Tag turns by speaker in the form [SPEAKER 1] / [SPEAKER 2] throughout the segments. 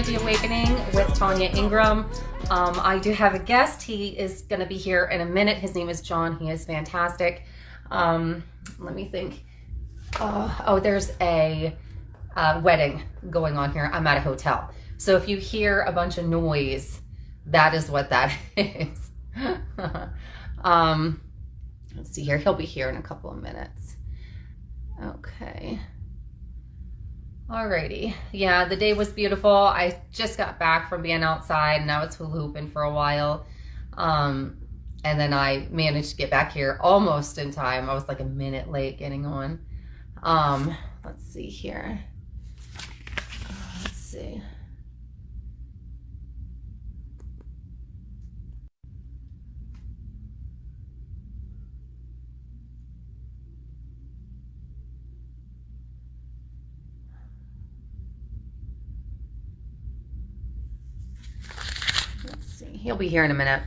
[SPEAKER 1] Trinity Awakening with Tanya Ingram. I do have a guest. He is going to be here in a minute. His name is John. He is fantastic. Let me think. Oh, there's a wedding going on here. I'm at a hotel. So if you hear a bunch of noise, that is what that is. Let's see here. He'll be here in a couple of minutes. Okay. Alrighty. Yeah, the day was beautiful. I just got back from being outside and I was hula hooping for a while. And then I managed to get back here almost in time. I was like a minute late getting on. Let's see here. Let's see. He'll be here in a minute.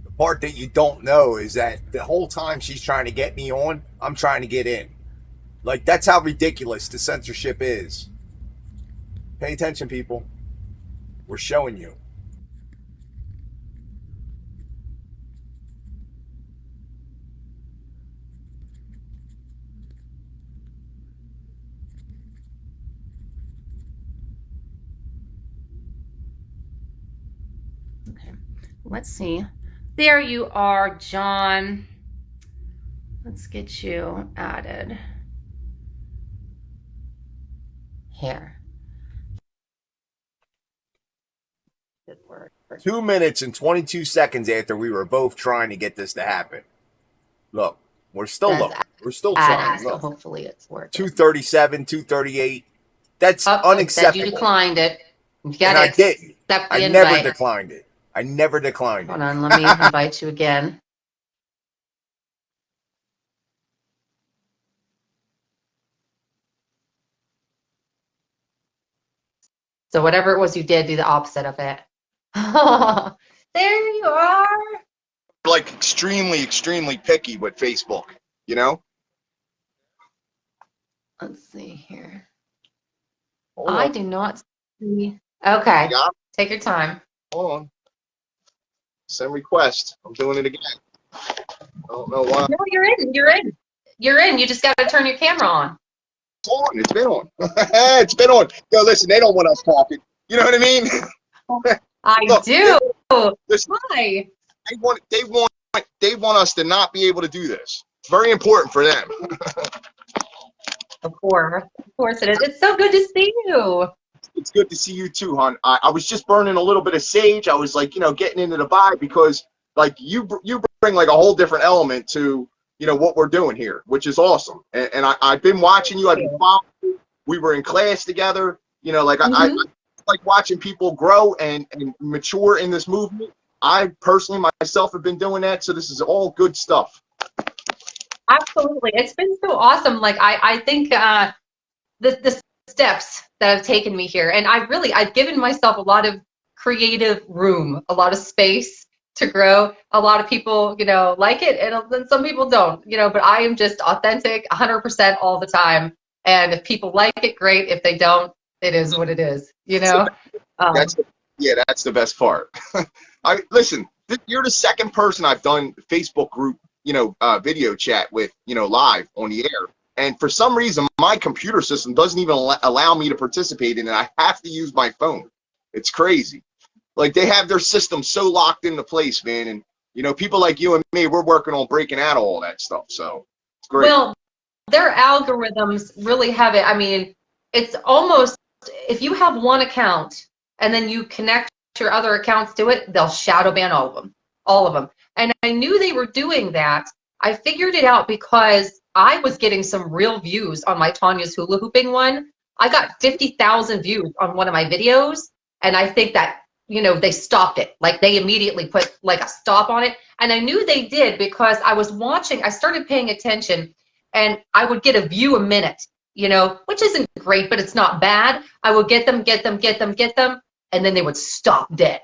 [SPEAKER 2] The part that you don't know is that the whole time she's trying to get me on, I'm trying to get in. Like, that's how ridiculous the censorship is. Pay attention, people. We're showing you.
[SPEAKER 1] Okay, let's see. There you are, John. Let's get you added. Here. Good work.
[SPEAKER 2] 2 minutes and 22 seconds after we were both trying to get this to happen. Look, we're still looking. We're still trying.
[SPEAKER 1] So hopefully it's working.
[SPEAKER 2] 237, 238. That's unacceptable.
[SPEAKER 1] You declined it. You
[SPEAKER 2] and I didn't. I never declined it. I never declined it.
[SPEAKER 1] Hold on, let me invite you again. So whatever it was you did, do the opposite of it. There you are.
[SPEAKER 3] Like extremely, extremely picky with Facebook, you know?
[SPEAKER 1] Let's see here.
[SPEAKER 3] Hold
[SPEAKER 1] I
[SPEAKER 3] on.
[SPEAKER 1] do not see. Okay, take your time.
[SPEAKER 3] Hold on. Send request. I'm doing it again. I don't know why.
[SPEAKER 1] No, you're in. You're in. You're in. You just got to turn your camera on.
[SPEAKER 3] It's on. It's been on. It's been on. Yo, listen, they don't want us talking. You know what I mean?
[SPEAKER 1] I
[SPEAKER 3] Look,
[SPEAKER 1] do.
[SPEAKER 3] Listen,
[SPEAKER 1] Why?
[SPEAKER 3] They want us to not be able to do this. It's very important for them.
[SPEAKER 1] Of course it is. It's so good to see you.
[SPEAKER 3] It's good to see you too, hon. I was just burning a little bit of sage. I was like, getting into the vibe because like you bring like a whole different element to, what we're doing here, which is awesome. And I've been watching you. I've been following you. We were in class together. I like watching people grow and mature in this movement. I personally myself have been doing that. So this is all good stuff.
[SPEAKER 1] Absolutely. It's been so awesome. Like I think the steps that have taken me here, and I've given myself a lot of creative room, a lot of space to grow. A lot of people, like it, and then some people don't, but I am just authentic 100% all the time. And if people like it, great. If they don't, it is what it is,
[SPEAKER 3] That's the best part. Listen, you're the second person I've done Facebook group, video chat with, live on the air. And for some reason, my computer system doesn't even allow me to participate in it. I have to use my phone. It's crazy. Like, they have their system so locked into place, man. And, people like you and me, we're working on breaking out of all that stuff. So it's great.
[SPEAKER 1] Well, their algorithms really have it. I mean, it's almost, if you have one account and then you connect your other accounts to it, they'll shadow ban all of them. And I knew they were doing that. I figured it out because I was getting some real views on my Tanya's hula hooping one. I got 50,000 views on one of my videos. And I think that, they stopped it. Like, they immediately put like a stop on it. And I knew they did because I was watching, I started paying attention, and I would get a view a minute, which isn't great, but it's not bad. I would get them. And then they would stop dead,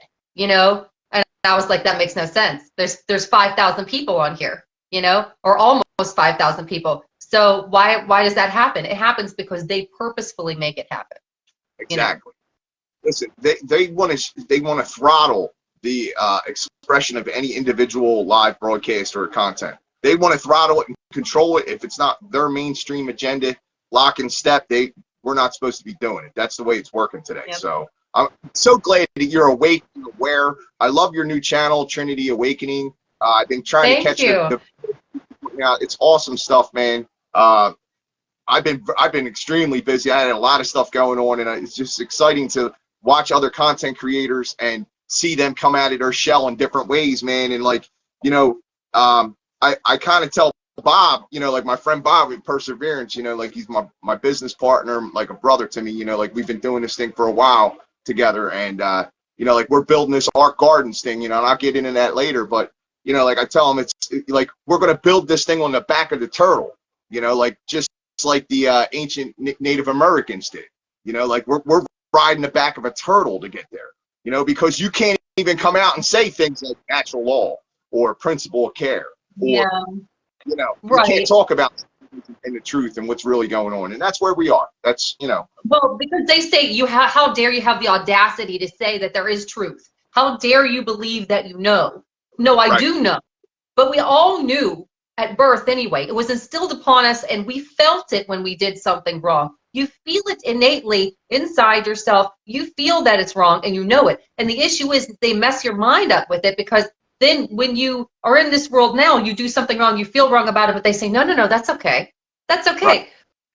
[SPEAKER 1] And I was like, that makes no sense. There's 5,000 people on here, or almost 5,000 people. So why does that happen? It happens because they purposefully make it happen.
[SPEAKER 3] Exactly. Listen, they want to throttle the expression of any individual live broadcast or content. They want to throttle it and control it. If it's not their mainstream agenda, lock and step, we're not supposed to be doing it. That's the way it's working today. Yep. So I'm so glad that you're awake and aware. I love your new channel, Trinity Awakening. I've been trying to catch the yeah, it's awesome stuff, man. I've been extremely busy. I had a lot of stuff going on, and it's just exciting to watch other content creators and see them come out of their shell in different ways, man. And like, I kind of tell Bob, like my friend Bob with Perseverance, like he's my business partner, like a brother to me, like we've been doing this thing for a while together, and like we're building this art gardens thing, and I'll get into that later, but like I tell him, it's like we're gonna build this thing on the back of the turtle, like just like the ancient Native Americans did, like we're riding the back of a turtle to get there, because you can't even come out and say things like natural law or principle of care, or you can't talk about and the truth and what's really going on, and that's where we are. That's
[SPEAKER 1] well, because they say how dare you have the audacity to say that there is truth? How dare you believe that you know? No, I do know, but we all knew at birth anyway. It was instilled upon us, and we felt it when we did something wrong. You feel it innately inside yourself. You feel that it's wrong, and you know it. And the issue is that they mess your mind up with it, because then when you are in this world now, you do something wrong, you feel wrong about it, but they say, no, that's okay. That's okay. Right.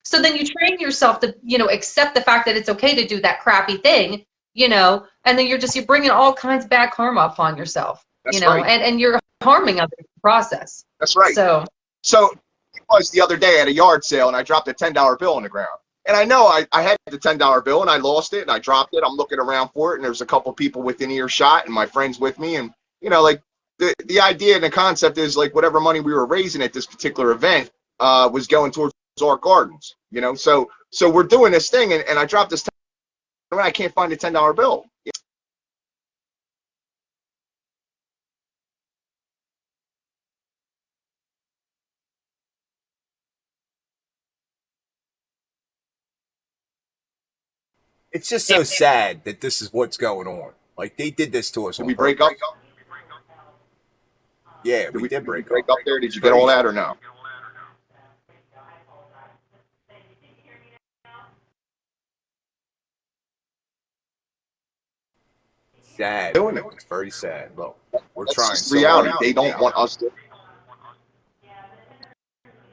[SPEAKER 1] So then you train yourself to, accept the fact that it's okay to do that crappy thing, and then you're bringing all kinds of bad karma upon yourself,
[SPEAKER 3] That's right.
[SPEAKER 1] and you're harming others in the process.
[SPEAKER 3] That's right. So it was the other day at a yard sale, and I dropped a $10 bill on the ground. And I know I had the $10 bill, and I lost it, and I dropped it. I'm looking around for it, and there's a couple people within earshot, and my friends with me, and like the idea and the concept is like whatever money we were raising at this particular event was going towards our gardens. So we're doing this thing, and I dropped this $10, I can't find the $10 bill.
[SPEAKER 2] It's just so sad that this is what's going on. Like, they did this to us.
[SPEAKER 3] Did we break up?
[SPEAKER 2] Yeah, we did break
[SPEAKER 3] up there. Did you get all that or no?
[SPEAKER 2] Sad. It's very sad. Look, we're
[SPEAKER 3] That's
[SPEAKER 2] trying.
[SPEAKER 3] Just reality. They don't want us to.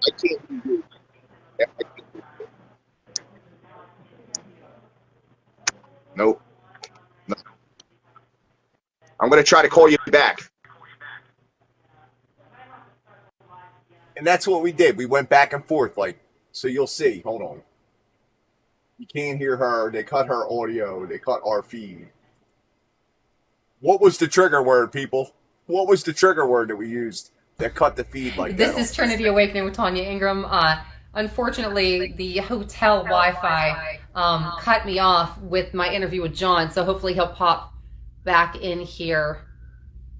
[SPEAKER 3] I can't do it. Nope. No. I'm going to try to call you back.
[SPEAKER 2] And that's what we did. We went back and forth, like, so you'll see. Hold on. You can't hear her. They cut her audio. They cut our feed. What was the trigger word, people? What was the trigger word that we used that cut the feed like
[SPEAKER 4] that?
[SPEAKER 2] This
[SPEAKER 4] is Trinity Awakening with Tanya Ingram. Unfortunately, the hotel Wi-Fi cut me off with my interview with John, so hopefully he'll pop back in here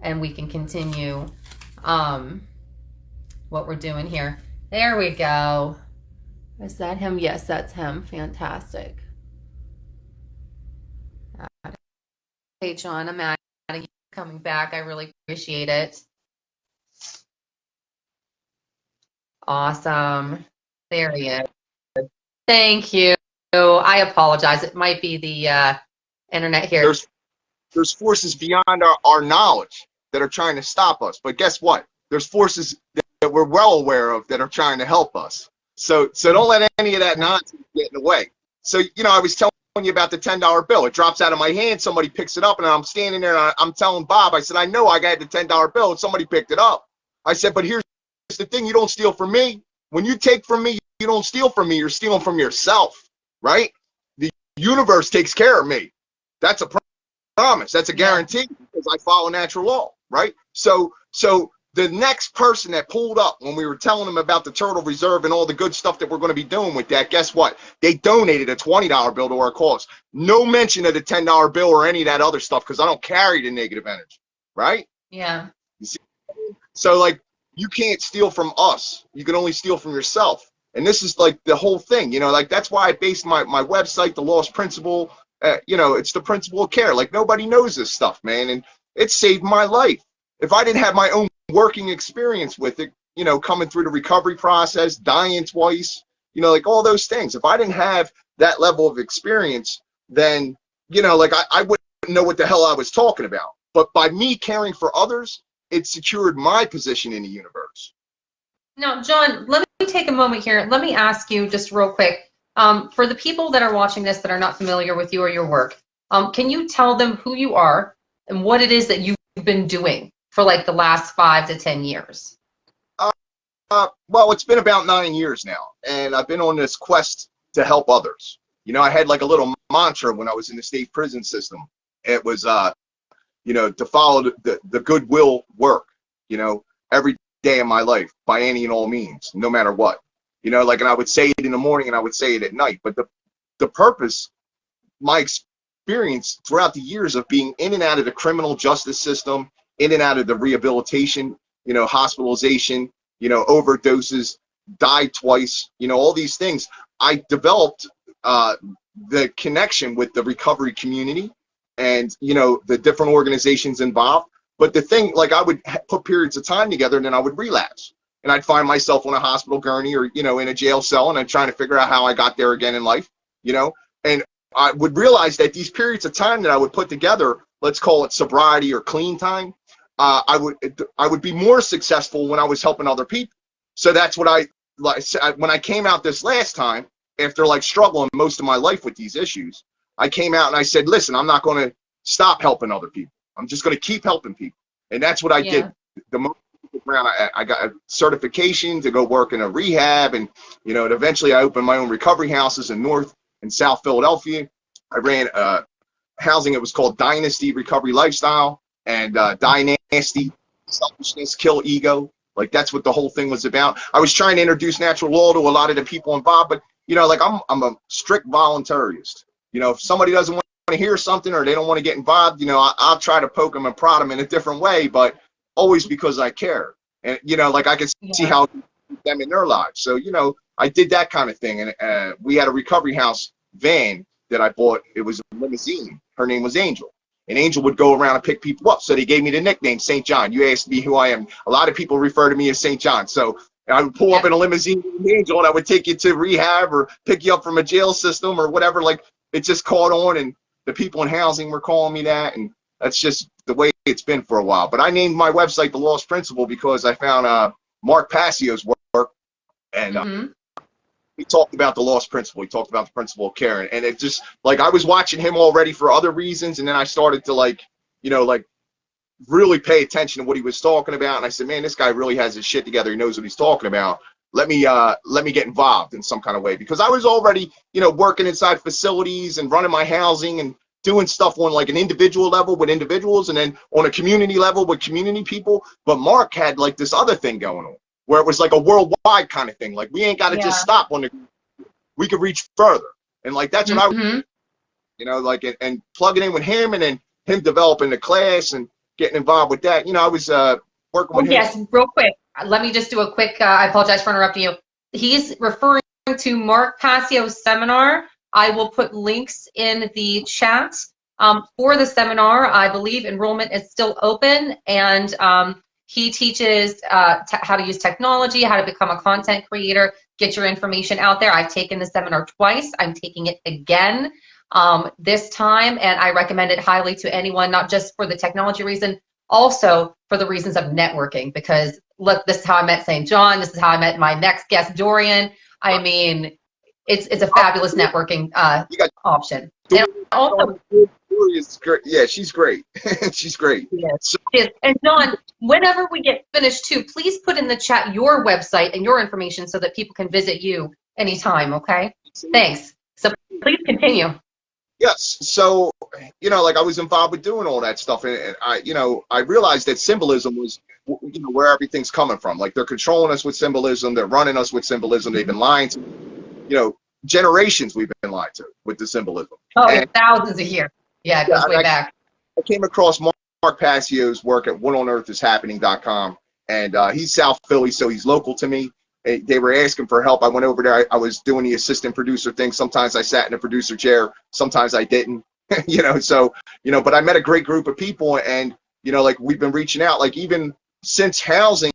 [SPEAKER 4] and we can continue what we're doing here. There we go. Is that him? Yes, that's him. Fantastic.
[SPEAKER 1] Hey, John, I'm mad at you coming back. I really appreciate it. Awesome. There he is. Thank you. I apologize. It might be the internet here.
[SPEAKER 3] There's forces beyond our knowledge that are trying to stop us. But guess what? There's forces that we're well aware of that are trying to help us. So don't let any of that nonsense get in the way. So, I was telling you about the $10 bill. It drops out of my hand. Somebody picks it up, and I'm standing there, and I'm telling Bob, I said, I know I got the $10 bill, and somebody picked it up. I said, but here's the thing. You don't steal from me. When you take from me, you don't steal from me. You're stealing from yourself, right? The universe takes care of me. That's a promise. That's a guarantee because I follow natural law, right? So the next person that pulled up when we were telling them about the Turtle Reserve and all the good stuff that we're going to be doing with that, guess what? They donated a $20 bill to our cause. No mention of the $10 bill or any of that other stuff because I don't carry the negative energy. right?
[SPEAKER 1] Yeah.
[SPEAKER 3] You see? So like, you can't steal from us. You can only steal from yourself. And this is like the whole thing, you know, like that's why I based my website, The Lost Principle. You know, it's the principle of care. Like nobody knows this stuff, man. And it saved my life. If I didn't have my own working experience with it, you know, coming through the recovery process, dying twice, you know, like all those things. If I didn't have that level of experience, then, you know, like I wouldn't know what the hell I was talking about. But by me caring for others, it secured my position in the universe.
[SPEAKER 1] Now, John, let me take a moment here. Let me ask you just real quick. For the people that are watching this that are not familiar with you or your work, can you tell them who you are and what it is that you've been doing for like the last 5 to 10 years?
[SPEAKER 3] Well, it's been about 9 years now, and I've been on this quest to help others. You know, I had like a little mantra when I was in the state prison system. It was, you know, to follow the goodwill work, you know, every day of my life by any and all means, no matter what. You know, like, and I would say it in the morning and I would say it at night. But the purpose, my experience throughout the years of being in and out of the criminal justice system, in and out of the rehabilitation, you know, hospitalization, you know, overdoses, died twice, you know, all these things, I developed the connection with the recovery community and, you know, the different organizations involved. But the thing, like, I would put periods of time together and then I would relapse. And I'd find myself on a hospital gurney or, you know, in a jail cell, and I'm trying to figure out how I got there again in life, you know. And I would realize that these periods of time that I would put together, let's call it sobriety or clean time, I would be more successful when I was helping other people. So that's what when I came out this last time, after like struggling most of my life with these issues, I came out and I said, listen, I'm not going to stop helping other people. I'm just going to keep helping people. And that's what I did. The most around, I got a certification to go work in a rehab, and, you know, and eventually I opened my own recovery houses in North and South Philadelphia. I ran housing. It was called Dynasty Recovery Lifestyle, and Dynasty, selfishness, kill ego. Like, that's what the whole thing was about. I was trying to introduce natural law to a lot of the people involved, but, you know, like, I'm a strict voluntarist. You know, if somebody doesn't want to hear something or they don't want to get involved, you know, I'll try to poke them and prod them in a different way, but always because I care. And, you know, like, I can see how them in their lives. So, you know, I did that kind of thing. And we had a recovery house van that I bought. It was a limousine. Her name was Angel. And Angel would go around and pick people up. So they gave me the nickname St. John. You asked me who I am. A lot of people refer to me as St. John. So I would pull up in a limousine with Angel, and I would take you to rehab or pick you up from a jail system or whatever. Like, it just caught on, and the people in housing were calling me that. And that's just the way it's been for a while. But I named my website The Lost Principle because I found Mark Passio's work, and he talked about the lost principle. He talked about the principle of care. And it just, like, I was watching him already for other reasons, and then I started to, like, you know, like, really pay attention to what he was talking about. And I said, man, this guy really has his shit together. He knows what he's talking about. Let me get involved in some kind of way, because I was already, you know, working inside facilities and running my housing and doing stuff on like an individual level with individuals, and then on a community level with community people. But Mark had like this other thing going on where it was like a worldwide kind of thing. Like, we ain't got to just stop on we could reach further. And like, that's what I, you know, like, and plugging in with him, and then him developing the class and getting involved with that. You know, I was working with him.
[SPEAKER 1] Yes, real quick. Let me just do a quick, I apologize for interrupting you. He's referring to Mark Passio's seminar. I will put links in the chat for the seminar. I believe enrollment is still open, and he teaches how to use technology, how to become a content creator, get your information out there. I've taken the seminar twice. I'm taking it again this time, and I recommend it highly to anyone, not just for the technology reason, also for the reasons of networking. Because look, this is how I met St. John. This is how I met my next guest, Dorian. I mean, it's a fabulous networking option. And also,
[SPEAKER 3] is great. Yeah, she's great. She's great.
[SPEAKER 1] Yes. So, and John, whenever we get finished too, please put in the chat your website and your information so that people can visit you anytime, okay? Thanks. So please continue.
[SPEAKER 3] Yes. So, you know, like, I was involved with doing all that stuff, and I, you know, I realized that symbolism was, you know, where everything's coming from. Like, they're controlling us with symbolism. They're running us with symbolism. They've been lying to, you know, generations we've been lied to with the symbolism.
[SPEAKER 1] Oh, and thousands a year. Yeah, it goes way back.
[SPEAKER 3] I came across Mark Passio's work at whatonearthishappening.com, and he's South Philly, so he's local to me. They were asking for help. I went over there. I was doing the assistant producer thing. Sometimes I sat in the producer chair. Sometimes I didn't. But I met a great group of people, and like we've been reaching out, like even since housing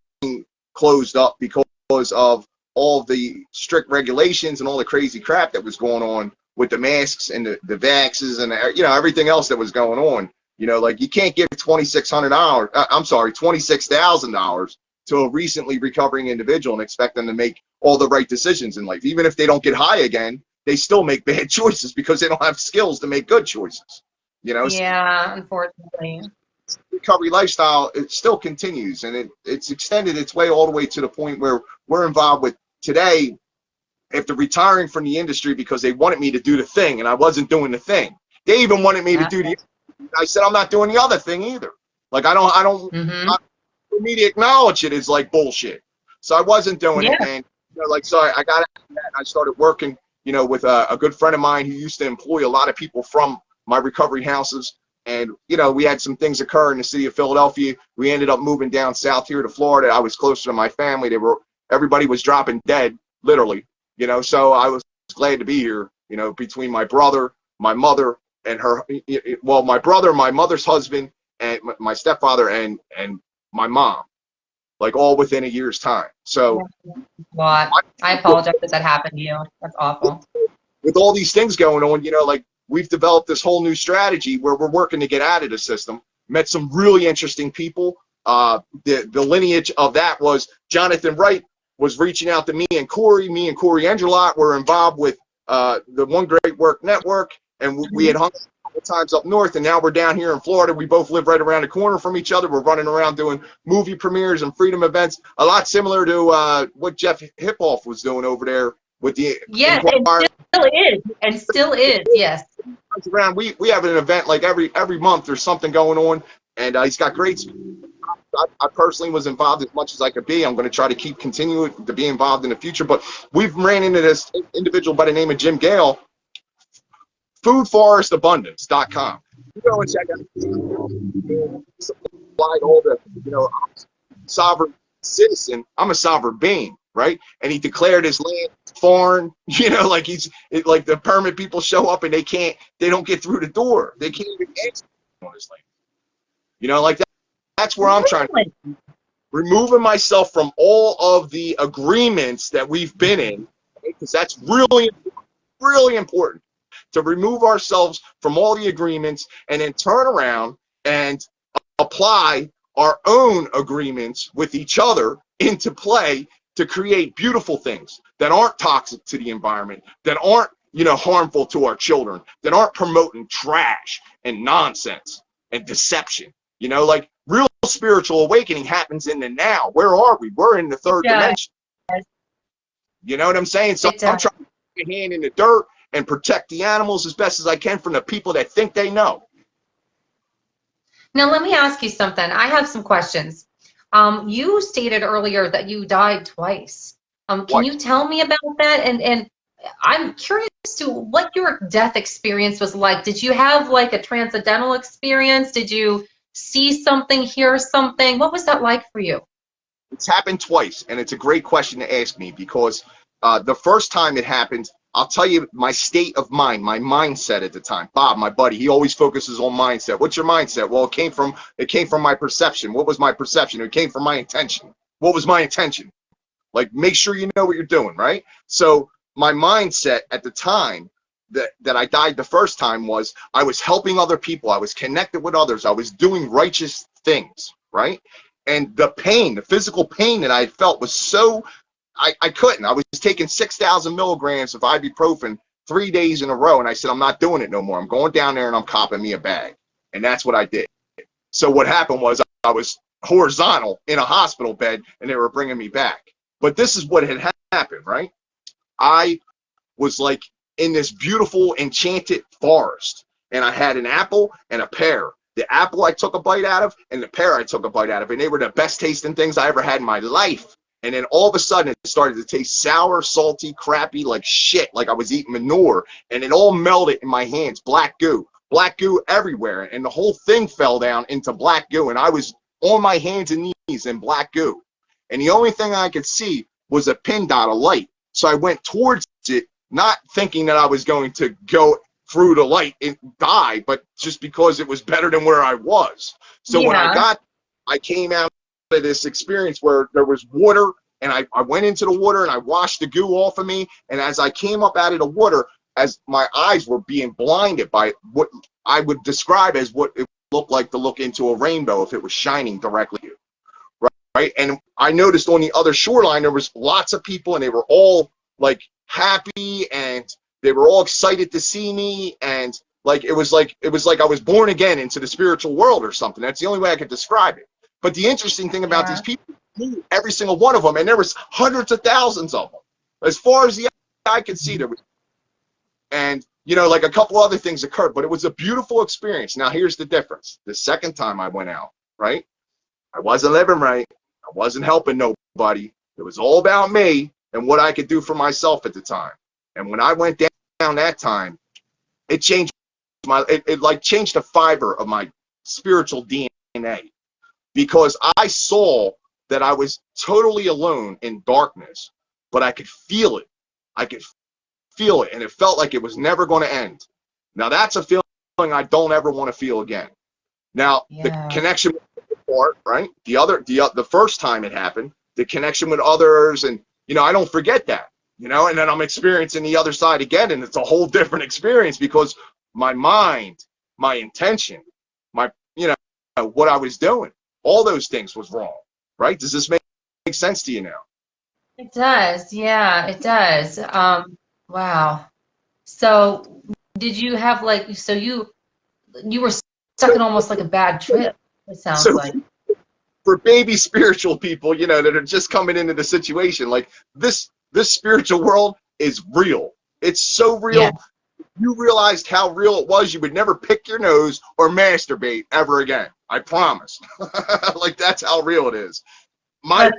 [SPEAKER 3] closed up because of all the strict regulations and all the crazy crap that was going on with the masks and the vaxes and everything else that was going on. Like you can't give $26,000 to a recently recovering individual and expect them to make all the right decisions in life. Even if they don't get high again, they still make bad choices because they don't have skills to make good choices.
[SPEAKER 1] Yeah, unfortunately.
[SPEAKER 3] Recovery lifestyle, it still continues, and it's extended its way all the way to the point where we're involved with today. After retiring from the industry because they wanted me to do the thing and I wasn't doing the thing, they even wanted me to do the. I said I'm not doing the other thing either. Like I don't. For me to acknowledge it is like bullshit. So I wasn't doing it, and so I got out of that and I started working, with a good friend of mine who used to employ a lot of people from my recovery houses. And, we had some things occur in the city of Philadelphia. We ended up moving down south here to Florida. I was closer to my family. Everybody was dropping dead, literally, so I was glad to be here, between my brother, my mother, and my brother, my mother's husband, and my stepfather, and my mom, like all within a year's time. So
[SPEAKER 1] I apologize that happened to you. That's awful.
[SPEAKER 3] With all these things going on, like we've developed this whole new strategy where we're working to get out of the system. Met some really interesting people. The lineage of that was Jonathan Wright was reaching out to me and Corey. Me and Corey Angelot were involved with the One Great Work Network, and we had hung out a couple times up north, and now we're down here in Florida. We both live right around the corner from each other. We're running around doing movie premieres and freedom events, a lot similar to what Jeff Hippoff was doing over there with the
[SPEAKER 1] and still is, yes.
[SPEAKER 3] Around, we have an event like every month. There's something going on, and he's got great. I personally was involved as much as I could be. I'm going to try to continue to be involved in the future. But we've ran into this individual by the name of Jim Gale, foodforestabundance.com. You go and check out all the, I'm a sovereign citizen. I'm a sovereign being, right? And he declared his land foreign, like like the permit people show up and they don't get through the door. They can't even exit on his land. Like that. That's where I'm trying to removing myself from all of the agreements that we've been in, because that's really, really important to remove ourselves from all the agreements and then turn around and apply our own agreements with each other into play to create beautiful things that aren't toxic to the environment, that aren't, harmful to our children, that aren't promoting trash and nonsense and deception. Like real spiritual awakening happens in the now. Where are we? We're in the third dimension. You know what I'm saying? So I'm trying to put my hand in the dirt and protect the animals as best as I can from the people that think they know.
[SPEAKER 1] Now, let me ask you something. I have some questions. You stated earlier that you died twice. Can you tell me about that? And I'm curious to what your death experience was like. Did you have like a transcendental experience? Did you see something, hear something? What was that like for you?
[SPEAKER 3] It's happened twice, and it's a great question to ask me because the first time it happened, I'll tell you my state of mind, my mindset at the time. Bob, my buddy, he always focuses on mindset. What's your mindset? Well, it came from my perception. What was my perception? It came from my intention. What was my intention? Like, make sure you know what you're doing, right? So my mindset at the time that I died the first time was I was helping other people. I was connected with others. I was doing righteous things, right? And the pain, the physical pain that I felt was so, I couldn't. I was taking 6,000 milligrams of ibuprofen 3 days in a row. And I said, I'm not doing it no more. I'm going down there and I'm copping me a bag. And that's what I did. So what happened was I was horizontal in a hospital bed and they were bringing me back. But this is what had happened, right? I was like in this beautiful enchanted forest and I had an apple and a pear. The apple I took a bite out of and the pear I took a bite out of. And they were the best tasting things I ever had in my life. And then all of a sudden it started to taste sour, salty, crappy, like shit, like I was eating manure. And it all melted in my hands, black goo. black goo everywhere, and the whole thing fell down into black goo, and I was on my hands and knees in black goo, and the only thing I could see was a pin dot of light. So I went towards it, not thinking that I was going to go through the light and die, but just because it was better than where I was. So when I came out of this experience where there was water, and I went into the water and I washed the goo off of me, and as I came up out of the water, as my eyes were being blinded by what I would describe as what it looked like to look into a rainbow if it was shining directly at you, right? And I noticed on the other shoreline there was lots of people, and they were all like happy, and they were all excited to see me, and it was like I was born again into the spiritual world or something. That's the only way I could describe it. But the interesting thing about these people, every single one of them, and there was hundreds of thousands of them. As far as the eye could see, there was, and like a couple other things occurred, but it was a beautiful experience. Now here's the difference. The second time I went out, right? I wasn't living right. I wasn't helping nobody. It was all about me and what I could do for myself at the time. And when I went down that time, it changed it like changed the fiber of my spiritual DNA, because I saw that I was totally alone in darkness, but I could feel it. I could feel it, and it felt like it was never going to end. Now that's a feeling I don't ever want to feel again. Now the connection with the part, right? The first time it happened, the connection with others, and I don't forget that. And then I'm experiencing the other side again, and it's a whole different experience because my mind, my intention, my what I was doing, all those things was wrong, right? Does this make sense to you now?
[SPEAKER 1] It does. Yeah, it does. Wow. So did you have so you were stuck in almost like a bad trip, it sounds like.
[SPEAKER 3] For baby spiritual people, that are just coming into the situation, like this spiritual world is real. It's so real.
[SPEAKER 1] Yeah.
[SPEAKER 3] You realized how real it was, you would never pick your nose or masturbate ever again. I promise. Like that's how real it is.
[SPEAKER 1] I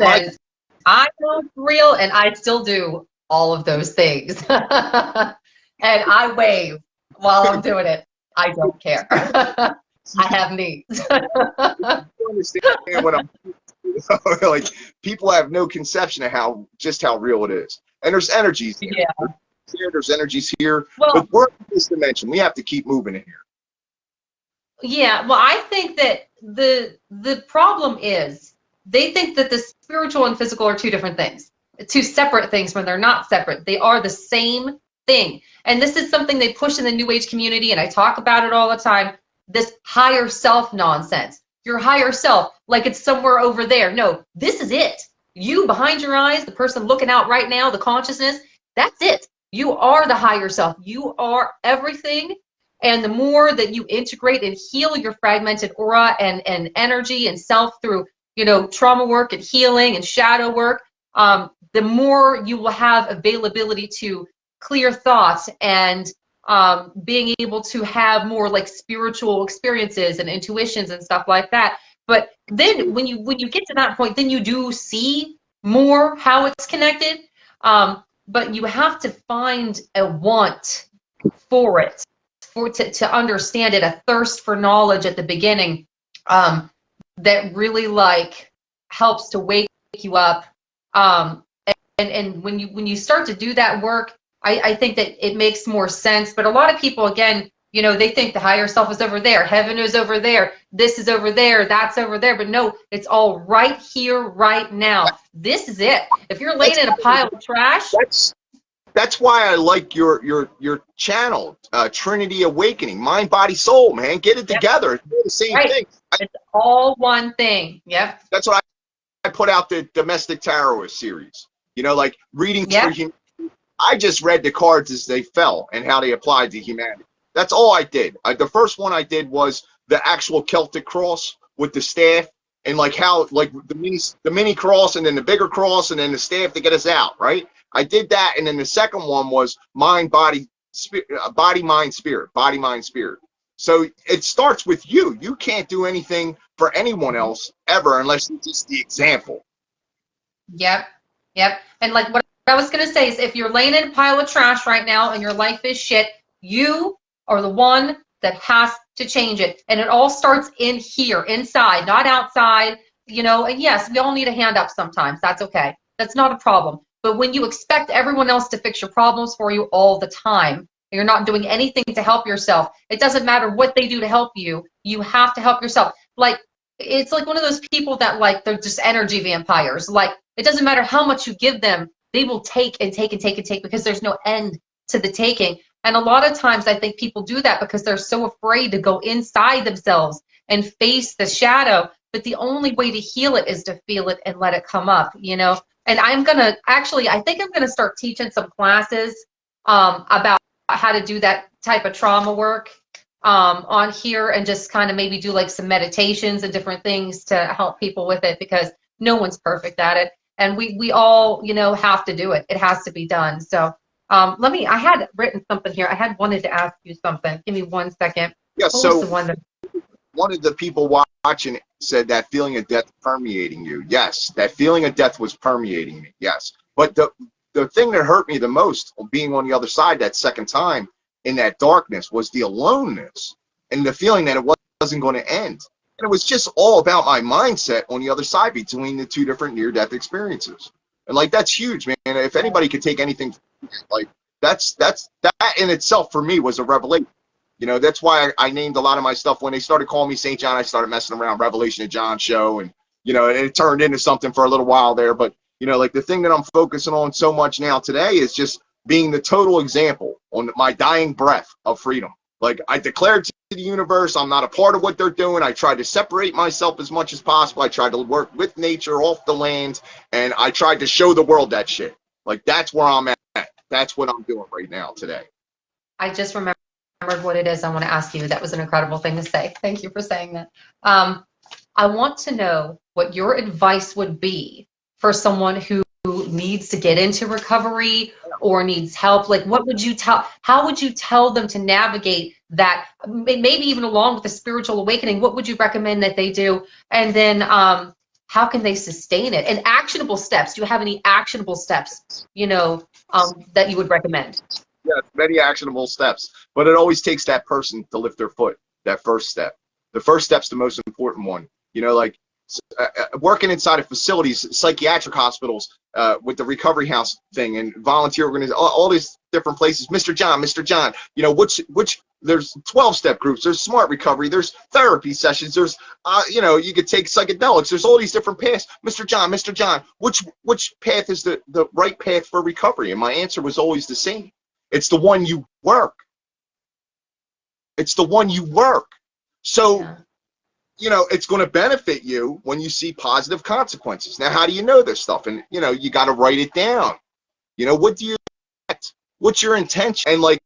[SPEAKER 1] know it's real, and I still do all of those things. And I wave while I'm doing it. I don't care. I have needs.
[SPEAKER 3] I understand what I'm like. People have no conception of just how real it is. And there's energies here.
[SPEAKER 1] Yeah.
[SPEAKER 3] There's energies here.
[SPEAKER 1] Well,
[SPEAKER 3] but we're in this dimension. We have to keep moving in here.
[SPEAKER 1] Yeah. Well, I think that the problem is they think that the spiritual and physical are two different things, two separate things, when they're not separate. They are the same thing. And this is something they push in the New Age community, and I talk about it all the time, this higher self nonsense. Your higher self, like it's somewhere over there. No, this is it. You behind your eyes, the person looking out right now, the consciousness, that's it. You are the higher self. You are everything. And the more that you integrate and heal your fragmented aura and energy and self through, trauma work and healing and shadow work, the more you will have availability to clear thoughts and being able to have more like spiritual experiences and intuitions and stuff like that. But then when you get to that point, then you do see more how it's connected. But you have to find a want for it, to understand it, a thirst for knowledge at the beginning, that really helps to wake you up. And when you start to do that work, I think that it makes more sense. But a lot of people, again, they think the higher self is over there, heaven is over there, this is over there, that's over there. But no, it's all right here, right now. This is it. If you're laying in a pile of trash.
[SPEAKER 3] That's why I like your channel, Trinity Awakening, mind, body, soul, man. Get it together. It's the same thing.
[SPEAKER 1] It's all one thing. Yep.
[SPEAKER 3] That's what I put out the Domestic Tarot series. Like reading through humanity. I just read the cards as they fell and how they applied to humanity. That's all I did. The first one I did was the actual Celtic cross with the staff, and how the mini cross, and then the bigger cross, and then the staff to get us out, right? I did that, and then the second one was mind, body, spirit, body, mind, spirit, body, mind, spirit. So it starts with you. You can't do anything for anyone else ever unless you're just the example.
[SPEAKER 1] Yep. And what I was going to say is, if you're laying in a pile of trash right now and your life is shit, you are the one that has to change it. And it all starts in here, inside, not outside, you know. And yes, we all need a hand up sometimes. That's okay. That's not a problem. But when you expect everyone else to fix your problems for you all the time, and you're not doing anything to help yourself, it doesn't matter what they do to help you. You have to help yourself. Like, it's like one of those people that, like, they're just energy vampires. Like, it doesn't matter how much you give them, they will take and take and take and take because there's no end to the taking. And a lot of times I think people do that because they're so afraid to go inside themselves and face the shadow. But the only way to heal it is to feel it and let it come up, you know. And I'm gonna actually, I think I'm gonna start teaching some classes about how to do that type of trauma work on here, and just kind of maybe do like some meditations and different things to help people with it, because no one's perfect at it, and we all, you know, have to do it. It has to be done. So I had written something here. I had wanted to ask you something. Give me 1 second.
[SPEAKER 3] Yeah,
[SPEAKER 1] What
[SPEAKER 3] so
[SPEAKER 1] was the one that...
[SPEAKER 3] one of the people watching said that feeling of death permeating you. Yes, that feeling of death was permeating me. Yes. But the thing that hurt me the most being on the other side that second time in that darkness was the aloneness and the feeling that it wasn't going to end. And it was just all about my mindset on the other side between the two different near-death experiences. And like, that's huge, man. If anybody could take anything, like that in itself for me was a revelation. You know, that's why I named a lot of my stuff. When they started calling me St. John, I started messing around, Revelation of John show. And, you know, and it turned into something for a little while there. But, you know, like the thing that I'm focusing on so much now today is just being the total example on my dying breath of freedom. Like, I declared to the universe, I'm not a part of what they're doing. I tried to separate myself as much as possible. I tried to work with nature off the land. And I tried to show the world that shit. Like, that's where I'm at. That's what I'm doing right now today.
[SPEAKER 1] I just remembered what it is I want to ask you. That was an incredible thing to say. Thank you for saying that. I want to know what your advice would be for someone who needs to get into recovery or needs help. Like, what would you how would you tell them to navigate that? Maybe even along with the spiritual awakening, what would you recommend that they do? And then how can they sustain it? And actionable steps. Do you have any actionable steps, you know, that you would recommend?
[SPEAKER 3] Yeah, many actionable steps, but it always takes that person to lift their foot. That first step. The first step's the most important one. You know, like working inside of facilities, psychiatric hospitals, with the recovery house thing and volunteer organizations, all these different places. Mr. John, you know, which there's 12-step groups, there's smart recovery, there's therapy sessions, there's, you know, you could take psychedelics, there's all these different paths. Mr. John, which path is the right path for recovery? And my answer was always the same. It's the one you work. It's the one you work. So, yeah, you know, it's going to benefit you when you see positive consequences. Now, how do you know this stuff? And, you know, you got to write it down. You know, what do you expect? What's your intention? And, like,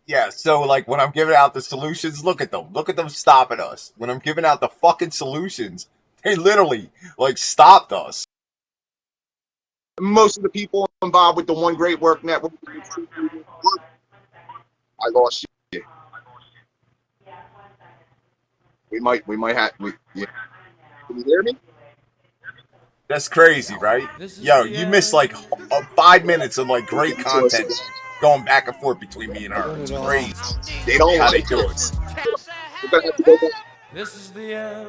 [SPEAKER 2] yeah, so like when I'm giving out the solutions, look at them stopping us. When I'm giving out the fucking solutions, they literally like stopped us.
[SPEAKER 3] Most of the people involved with the One Great Work Network, I lost you. We might have. Yeah. Can you hear me?
[SPEAKER 2] That's crazy, right? Yo, you missed like 5 minutes of like great content going back and forth between me and her. It's crazy.
[SPEAKER 3] They don't
[SPEAKER 2] how
[SPEAKER 3] want
[SPEAKER 2] they
[SPEAKER 3] to
[SPEAKER 2] do
[SPEAKER 3] it.
[SPEAKER 2] it.
[SPEAKER 3] We're gonna have to go back.
[SPEAKER 5] This is the end.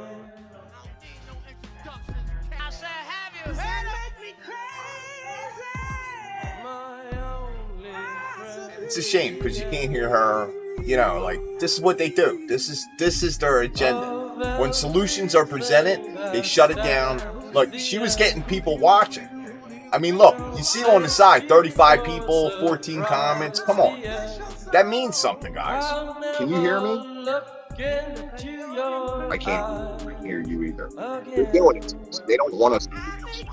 [SPEAKER 2] It's a shame because you can't hear her. You know, like this is what they do. This is their agenda. When solutions are presented, they shut it down. Look, she was getting people watching. I mean, look, you see on the side, 35 people, 14 comments. Come on, that means something, guys.
[SPEAKER 3] Can you hear me? I can't hear you either. They're doing it. They don't want us to do it.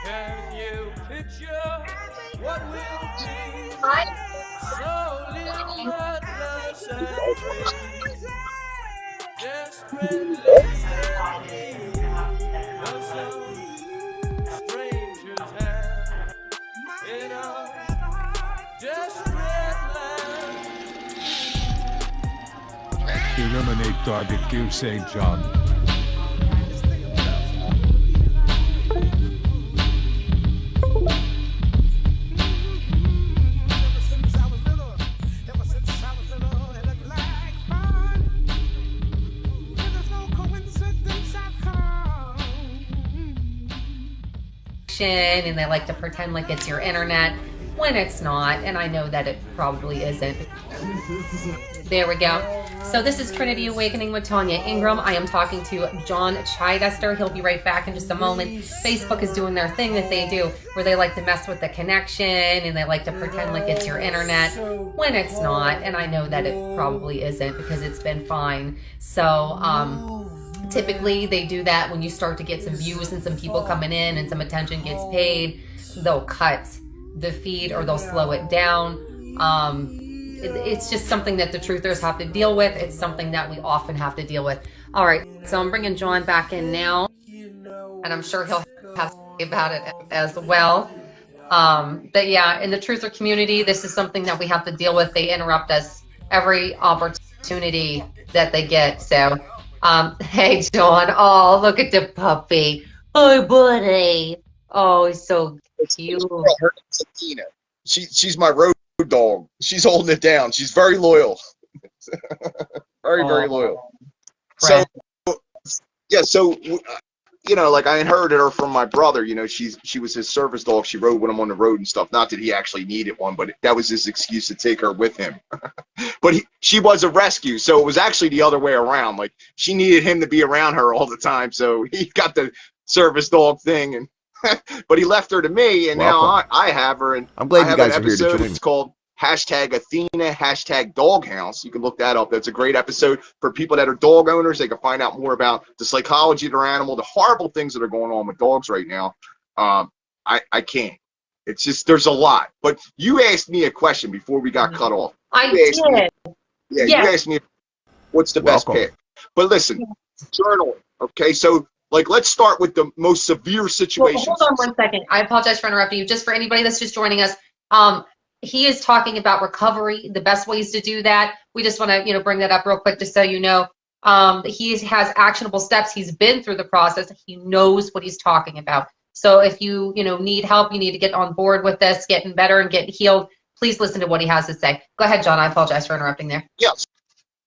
[SPEAKER 5] Can you picture what will be? Slowly breathless and desperately the some strangers have in a desperate land.
[SPEAKER 6] Eliminate target Q St. John.
[SPEAKER 4] connection, and they like to pretend like it's your internet when it's not, and I know that it probably isn't. There we go. So this is Trinity Awakening with Tanya Ingram. I am talking to John Chidester. He'll be right back in just a moment. Facebook is doing their thing that they do, where they like to mess with the connection, and they like to pretend like it's your internet when it's not, and I know that it probably isn't because it's been fine. So typically they do that when you start to get some views and some people coming in and some attention gets paid. They'll cut the feed or they'll slow it down. It's just something that the truthers have to deal with. It's something that we often have to deal with. All right, so I'm bringing John back in now, and I'm sure he'll have to say about it as well. But yeah, in the truther community, this is something that we have to deal with. They interrupt us every opportunity that they get. So, hey, John. Oh, look at the puppy. Oh, buddy. Oh, he's so cute.
[SPEAKER 3] Her name's Athena. She's my road dog. She's holding it down. She's very loyal. Very loyal. So, yeah, so, like I inherited her from my brother. She was his service dog. She rode with him on the road and stuff. Not that he actually needed one, but that was his excuse to take her with him. But she was a rescue, so it was actually the other way around. Like, she needed him to be around her all the time, so he got the service dog thing, and but he left her to me, and now I have her, and
[SPEAKER 2] I'm glad
[SPEAKER 3] I
[SPEAKER 2] you
[SPEAKER 3] have
[SPEAKER 2] guys
[SPEAKER 3] an
[SPEAKER 2] are here to
[SPEAKER 3] episode.
[SPEAKER 2] join me.
[SPEAKER 3] It's called #Athena, #Doghouse. You can look that up. That's a great episode for people that are dog owners. They can find out more about the psychology of their animal, the horrible things that are going on with dogs right now. I can't. It's just, there's a lot. But you asked me a question before we got cut off.
[SPEAKER 1] I did.
[SPEAKER 3] You asked me what's the best pick. But listen, journaling. Okay, so let's start with the most severe situations.
[SPEAKER 1] Well, hold on one second. I apologize for interrupting you. Just for anybody that's just joining us, he is talking about recovery, the best ways to do that. We just want to, bring that up real quick, just so you know. He has actionable steps. He's been through the process. He knows what he's talking about. So if you, need help, you need to get on board with this, getting better and getting healed, please listen to what he has to say. Go ahead, John. I apologize for interrupting there.
[SPEAKER 3] Yes.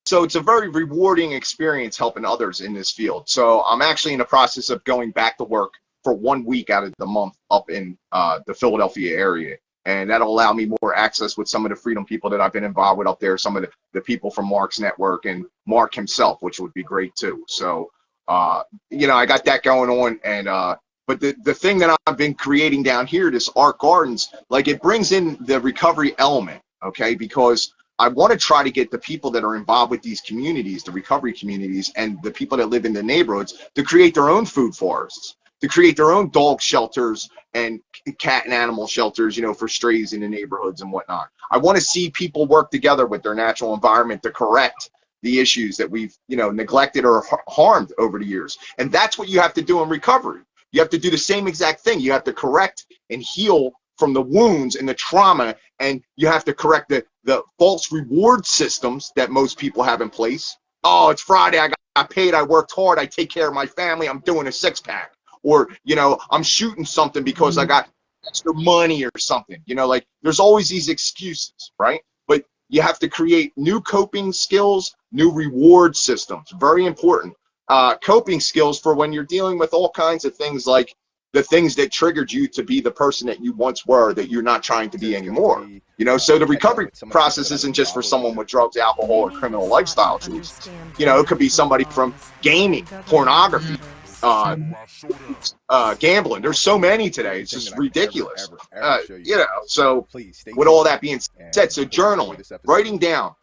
[SPEAKER 3] So it's a very rewarding experience helping others in this field. So I'm actually in the process of going back to work for 1 week out of the month up in the Philadelphia area. And that'll allow me more access with some of the freedom people that I've been involved with up there, some of the people from Mark's network and Mark himself, which would be great too. So, I got that going on. And but the thing that I've been creating down here, this Art Gardens, it brings in the recovery element, okay? Because I want to try to get the people that are involved with these communities, the recovery communities, and the people that live in the neighborhoods to create their own food forests, to create their own dog shelters and cat and animal shelters, for strays in the neighborhoods and whatnot. I want to see people work together with their natural environment to correct the issues that we've, neglected or harmed over the years. And that's what you have to do in recovery. You have to do the same exact thing. You have to correct and heal from the wounds and the trauma, and you have to correct the false reward systems that most people have in place. Oh, it's Friday, I got paid, I worked hard, I take care of my family, I'm doing a six-pack. Or, I'm shooting something because I got extra money or something. There's always these excuses, right? But you have to create new coping skills, new reward systems. Very important. Coping skills for when you're dealing with all kinds of things, like the things that triggered you to be the person that you once were, that you're not trying to be anymore. So the recovery process isn't just for someone with drugs, alcohol, or criminal lifestyle choices. It could be somebody from gaming, pornography, gambling. There's so many today. It's just ridiculous. So with all that being said, so journaling, writing down,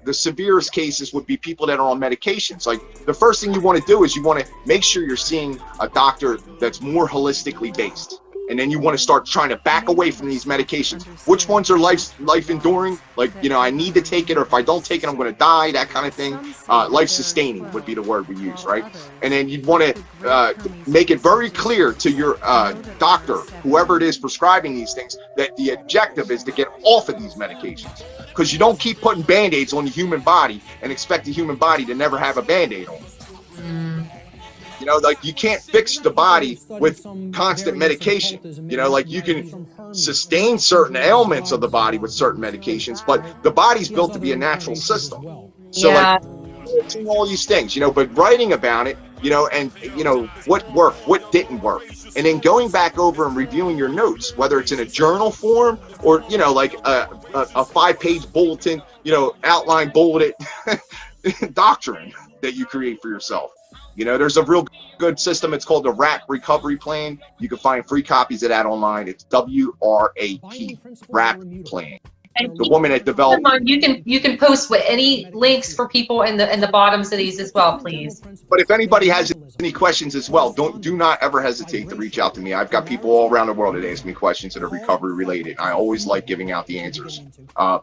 [SPEAKER 3] the severest cases would be people that are on medications. The first thing you want to do is you want to make sure you're seeing a doctor that's more holistically based. And then you want to start trying to back away from these medications. Which ones are life enduring? I need to take it, or if I don't take it, I'm going to die, that kind of thing. Life sustaining would be the word we use, right? And then you'd want to make it very clear to your doctor, whoever it is prescribing these things, that the objective is to get off of these medications. Because you don't keep putting Band-Aids on the human body and expect the human body to never have a Band-Aid on. You can't fix the body with constant medication. You can sustain certain ailments of the body with certain medications, but the body's built to be a natural system. So doing all these things, but writing about it you know, and you know what worked, what didn't work, and then going back over and reviewing your notes, whether it's in a journal form or you know like a 5-page bulletin, you know, outline bulleted doctrine that you create for yourself. You know, there's a real good system. It's called the RAP Recovery Plan. You can find free copies of that online. It's WRAP, RAP Plan.
[SPEAKER 1] And
[SPEAKER 3] The woman that developed.
[SPEAKER 1] you can post with any links for people in the bottoms of these as well, please.
[SPEAKER 3] But if anybody has any questions as well, do not ever hesitate to reach out to me. I've got people all around the world that ask me questions that are recovery related. I always like giving out the answers.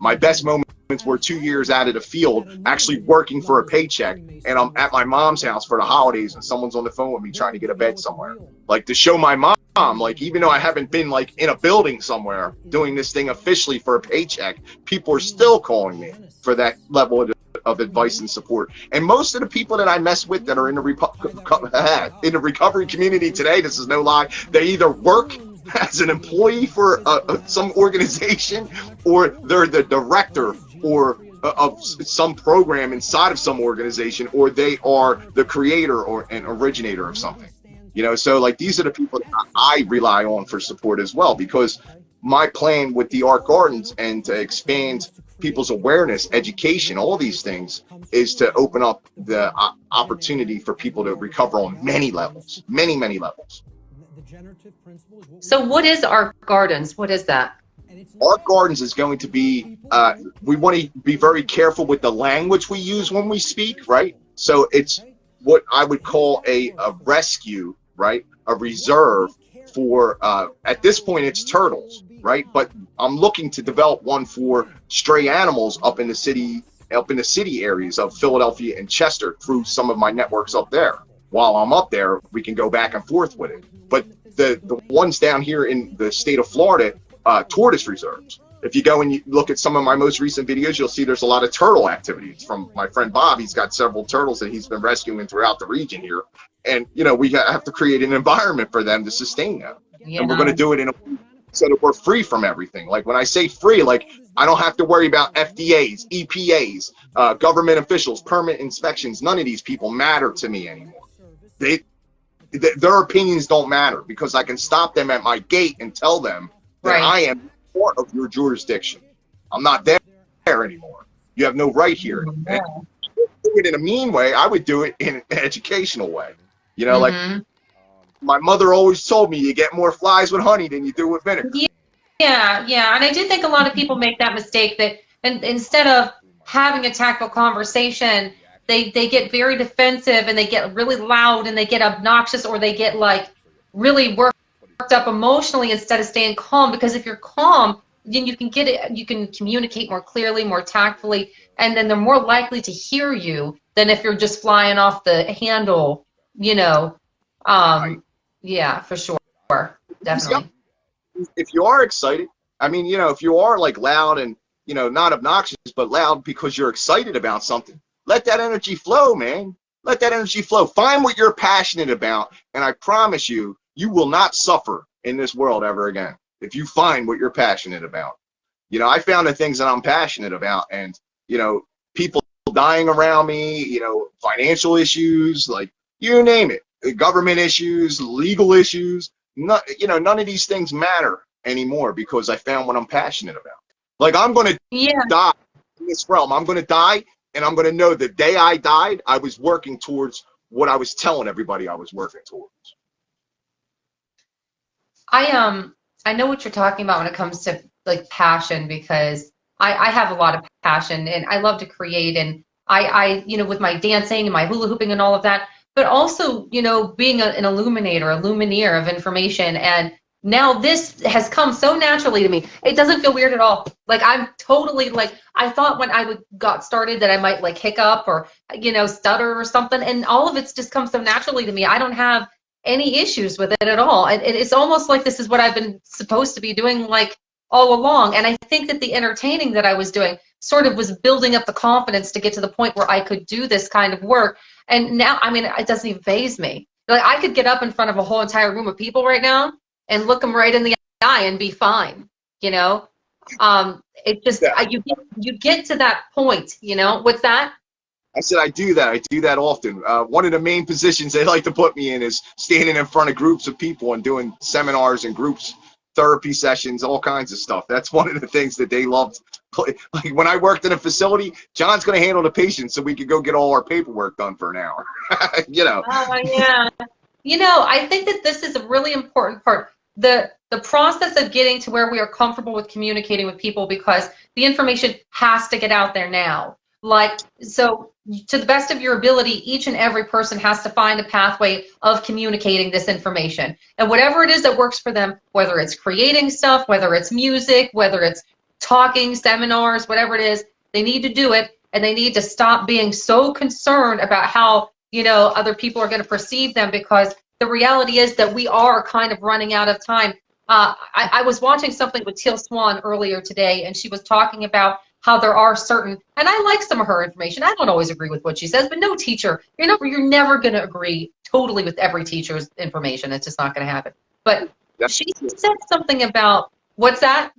[SPEAKER 3] My best moments were 2 years out of the field, actually working for a paycheck, and I'm at my mom's house for the holidays, and someone's on the phone with me trying to get a bed somewhere. Like to show my mom, like even though I haven't been like in a building somewhere doing this thing officially for a paycheck, people are still calling me for that level of advice and support. And most of the people that I mess with that are in the recovery community today, this is no lie, they either work as an employee for some organization, or they're the director or of some program inside of some organization, or they are the creator or an originator of something. You know, so like these are the people that I rely on for support as well, because my plan with the Art Gardens and to expand people's awareness, education, all these things is to open up the opportunity for people to recover on many levels, many levels.
[SPEAKER 1] So what is Art Gardens? What is that?
[SPEAKER 3] Art Gardens is going to be, we want to be very careful with the language we use when we speak, right? So it's what I would call a rescue, right? A reserve for, at this point it's turtles, right? But I'm looking to develop one for stray animals up in the city areas of Philadelphia and Chester through some of my networks up there. While I'm up there, we can go back and forth with it. But the ones down here in the state of Florida, tortoise reserves. If you go and you look at some of my most recent videos, you'll see there's a lot of turtle activities from my friend Bob. He's got several turtles that he's been rescuing throughout the region here. And, you know, we have to create an environment for them to sustain them.
[SPEAKER 1] Yeah.
[SPEAKER 3] And we're going to do it so that we're free from everything. Like when I say free, like I don't have to worry about FDAs, EPAs, government officials, permit inspections. None of these people matter to me anymore. Their opinions don't matter, because I can stop them at my gate and tell them that
[SPEAKER 1] Right.
[SPEAKER 3] I am part of your jurisdiction. I'm not there anymore. You have no right here.
[SPEAKER 1] Yeah.
[SPEAKER 3] And do it in a mean way. I would do it in an educational way. You know, like my mother always told me, you get more flies with honey than you do with vinegar.
[SPEAKER 1] Yeah, yeah. And I do think a lot of people make that mistake, that and instead of having a tactful conversation, they get very defensive and they get really loud and they get obnoxious, or they get like really worked up emotionally instead of staying calm. Because if you're calm, then you can communicate more clearly, more tactfully, and then they're more likely to hear you than if you're just flying off the handle, you know. Yeah, for sure. Definitely.
[SPEAKER 3] If you are excited, I mean, you know, if you are like loud and, you know, not obnoxious, but loud because you're excited about something, let that energy flow, man. Let that energy flow. Find what you're passionate about, and I promise you, you will not suffer in this world ever again if you find what you're passionate about. You know, I found the things that I'm passionate about, and, you know, people dying around me, you know, financial issues, like you name it, government issues, legal issues, you know, none of these things matter anymore because I found what I'm passionate about. Like I'm going to die in this realm. I'm going to die, and I'm going to know the day I died, I was working towards what I was telling everybody I was working towards.
[SPEAKER 1] I know what you're talking about when it comes to like passion, because I have a lot of passion and I love to create, and I you know, with my dancing and my hula hooping and all of that, but also, you know, being an illuminator, a lumineer of information. And now this has come so naturally to me. It doesn't feel weird at all. Like I'm totally like, I thought when I got started that I might like hiccup or, you know, stutter or something, and all of it's just come so naturally to me. I don't have any issues with it at all. It's almost like this is what I've been supposed to be doing like all along. And I think that the entertaining that I was doing sort of was building up the confidence to get to the point where I could do this kind of work. And now, I mean, it doesn't even faze me. Like I could get up in front of a whole entire room of people right now and look them right in the eye and be fine, you know? It just, you get to that point, you know? What's that?
[SPEAKER 3] I said I do that. I do that often. One of the main positions they like to put me in is standing in front of groups of people and doing seminars and groups, therapy sessions, all kinds of stuff. That's one of the things that they loved. Like when I worked in a facility, John's going to handle the patients so we could go get all our paperwork done for an hour. You know.
[SPEAKER 1] Oh, yeah. You know, I think that this is a really important part. The process of getting to where we are comfortable with communicating with people, because the information has to get out there now. Like, so to the best of your ability, each and every person has to find a pathway of communicating this information. And whatever it is that works for them, whether it's creating stuff, whether it's music, whether it's talking, seminars, whatever it is, they need to do it, and they need to stop being so concerned about how, you know, other people are going to perceive them, because the reality is that we are kind of running out of time. I was watching something with Teal Swan earlier today, and she was talking about how there are certain, and I like some of her information. I don't always agree with what she says, but no teacher, you're never going to agree totally with every teacher's information. It's just not going to happen. But she said something about, what's that?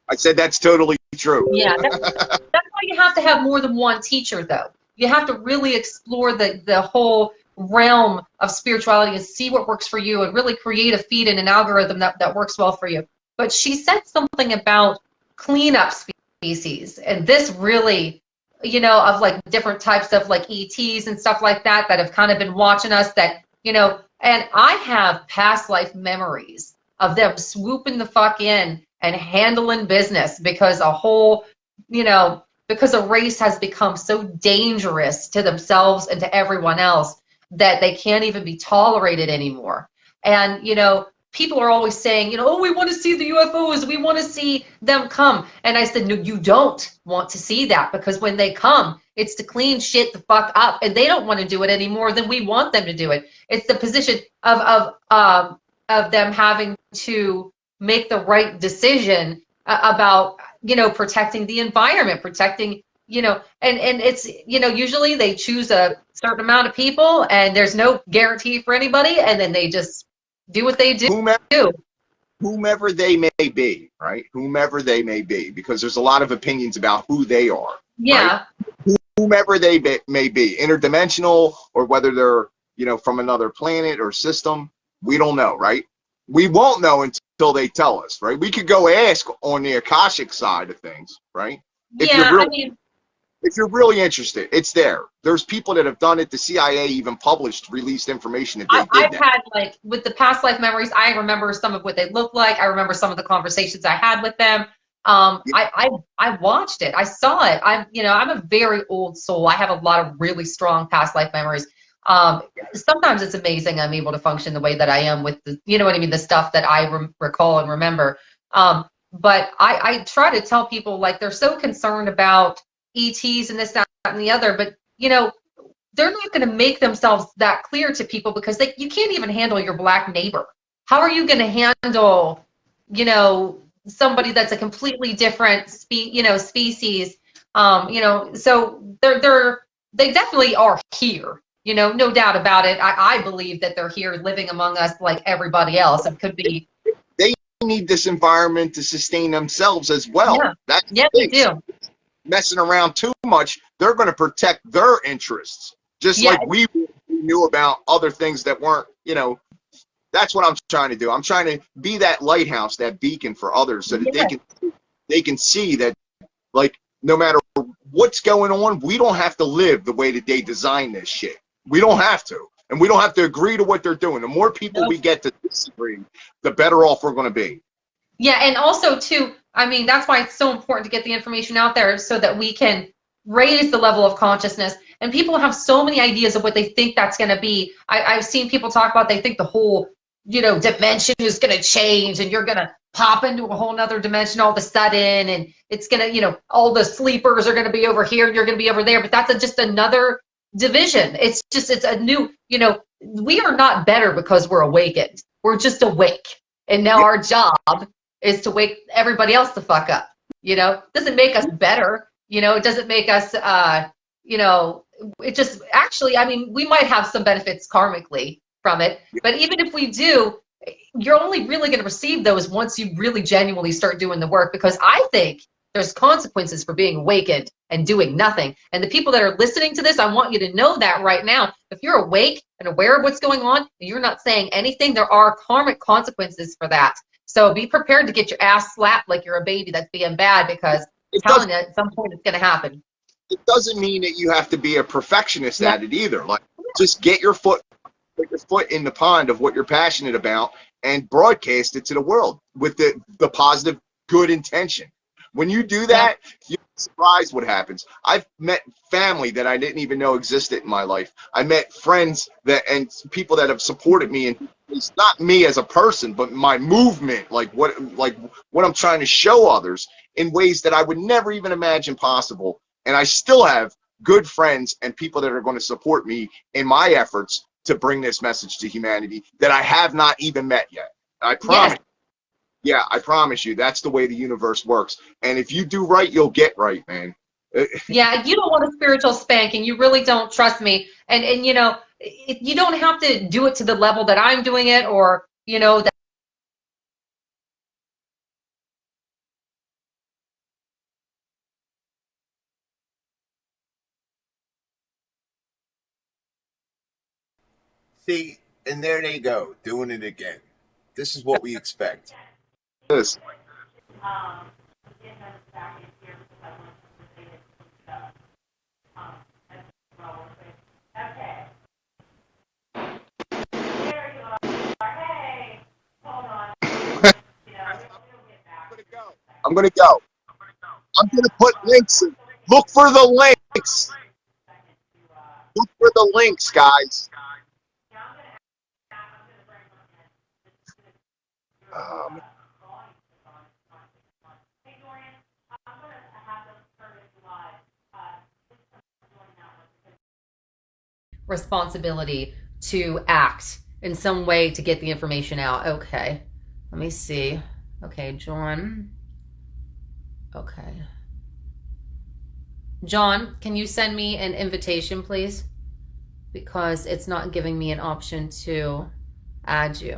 [SPEAKER 3] I said that's totally true.
[SPEAKER 1] Yeah, that's why you have to have more than one teacher, though. You have to really explore the whole realm of spirituality and see what works for you, and really create a feed and an algorithm that works well for you. But she said something about cleanup species, and this really, you know, of like different types of like ETs and stuff like that have kind of been watching us, that, you know, and I have past life memories of them swooping the fuck in and handling business, because a whole, you know, because a race has become so dangerous to themselves and to everyone else that they can't even be tolerated anymore. And, you know, people are always saying, you know, oh, we want to see the UFOs, we want to see them come. And I said, no, you don't want to see that, because when they come, it's to clean shit the fuck up, and they don't want to do it any more than we want them to do it. It's the position of them having to make the right decision about, you know, protecting the environment, protecting, you know, and it's, you know, usually they choose a certain amount of people, and there's no guarantee for anybody, and then they just do what they do.
[SPEAKER 3] Whomever they may be, right? Whomever they may be, because there's a lot of opinions about who they are.
[SPEAKER 1] Yeah.
[SPEAKER 3] Right? Whomever they may be, interdimensional, or whether they're, you know, from another planet or system, we don't know, right? We won't know until they tell us, right? We could go ask on the Akashic side of things, right? If you're really interested, it's there. There's people that have done it. The CIA even released information that they did
[SPEAKER 1] I've had, like, with the past life memories, I remember some of what they looked like. I remember some of the conversations I had with them. I watched it. I saw it. I'm a very old soul. I have a lot of really strong past life memories. Sometimes it's amazing I'm able to function the way that I am with the, you know what I mean, the stuff that I recall and remember. But I try to tell people, like, they're so concerned about ETs and this, that, and the other, but, you know, they're not going to make themselves that clear to people, because you can't even handle your black neighbor. How are you going to handle, you know, somebody that's a completely different species? You know, so they definitely are here. You know, no doubt about it. I believe that they're here living among us like everybody else. It could be.
[SPEAKER 3] They need this environment to sustain themselves as well.
[SPEAKER 1] Yeah, they do.
[SPEAKER 3] Messing around too much, they're going to protect their interests, just like we knew about other things that weren't, you know. That's what I'm trying to do. I'm trying to be that lighthouse, that beacon for others, so that they can see that, like, no matter what's going on, we don't have to live the way that they design this shit. We don't have to, and we don't have to agree to what they're doing. The more people we get to disagree, the better off we're going to be.
[SPEAKER 1] Yeah, and also too, I mean, that's why it's so important to get the information out there, so that we can raise the level of consciousness. And people have so many ideas of what they think that's going to be. I've seen people talk about, they think the whole, you know, dimension is going to change, and you're going to pop into a whole nother dimension all of a sudden, and it's going to, you know, all the sleepers are going to be over here and you're going to be over there. But that's just another division. It's a new, you know, we are not better because we're awakened. We're just awake. And now our job is to wake everybody else the fuck up. You know, it doesn't make us better. You know, it doesn't make us, you know, it just actually, I mean, we might have some benefits karmically from it, but even if we do, you're only really going to receive those once you really genuinely start doing the work. Because I think There's consequences for being awakened and doing nothing. And the people that are listening to this, I want you to know that right now. If you're awake and aware of what's going on, and you're not saying anything, there are karmic consequences for that. So be prepared to get your ass slapped like you're a baby that's being bad, because I'm telling you, at some point it's going to happen.
[SPEAKER 3] It doesn't mean that you have to be a perfectionist at it either. Like, just get your foot in the pond of what you're passionate about and broadcast it to the world with the positive, good intention. When you do that, you're surprised what happens. I've met family that I didn't even know existed in my life. I met friends and people that have supported me, and it's not me as a person, but my movement, like what I'm trying to show others in ways that I would never even imagine possible. And I still have good friends and people that are going to support me in my efforts to bring this message to humanity that I have not even met yet. I promise.
[SPEAKER 1] Yes.
[SPEAKER 3] Yeah, I promise you, that's the way the universe works. And if you do right, you'll get right, man.
[SPEAKER 1] Yeah, you don't want a spiritual spanking. You really don't, trust me. And you know, you don't have to do it to the level that I'm doing it, or you know that.
[SPEAKER 2] See, and there they go, doing it again. This is what we expect.
[SPEAKER 3] This. I'm going to go. I'm going to put links in. Look for the links. Look for the links, guys.
[SPEAKER 4] Responsibility to act in some way to get the information out. Okay, let me see. Okay, John. Okay. John, can you send me an invitation, please? Because it's not giving me an option to add you.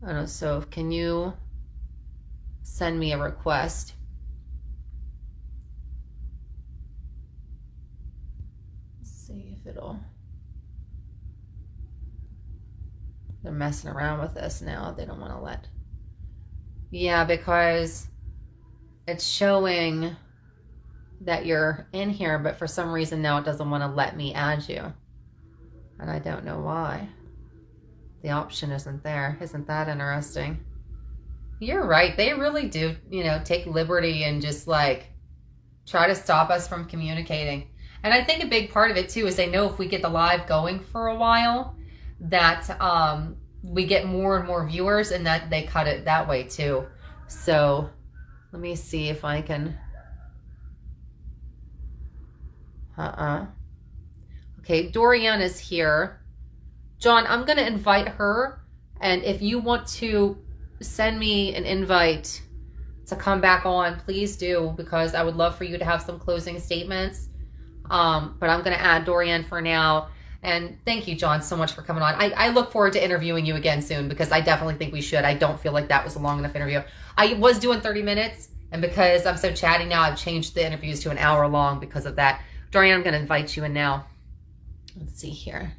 [SPEAKER 4] I don't know, so can you send me a request? Let's see if it'll... They're messing around with this now. They don't want to let... Yeah, because it's showing that you're in here, but for some reason now it doesn't want to let me add you. And I don't know why. The option isn't there. Isn't that interesting? You're right. They really do, you know, take liberty and just like try to stop us from communicating. And I think a big part of it too is they know if we get the live going for a while, that we get more and more viewers, and that they cut it that way too. So let me see if I can. Okay, Dorianne is here. John, I'm going to invite her. And if you want to send me an invite to come back on, please do, because I would love for you to have some closing statements. But I'm going to add Dorianne for now. And thank you, John, so much for coming on. I look forward to interviewing you again soon, because I definitely think we should. I don't feel like that was a long enough interview. I was doing 30 minutes, and because I'm so chatty now, I've changed the interviews to an hour long because of that. Dorianne, I'm going to invite you in now. Let's see here.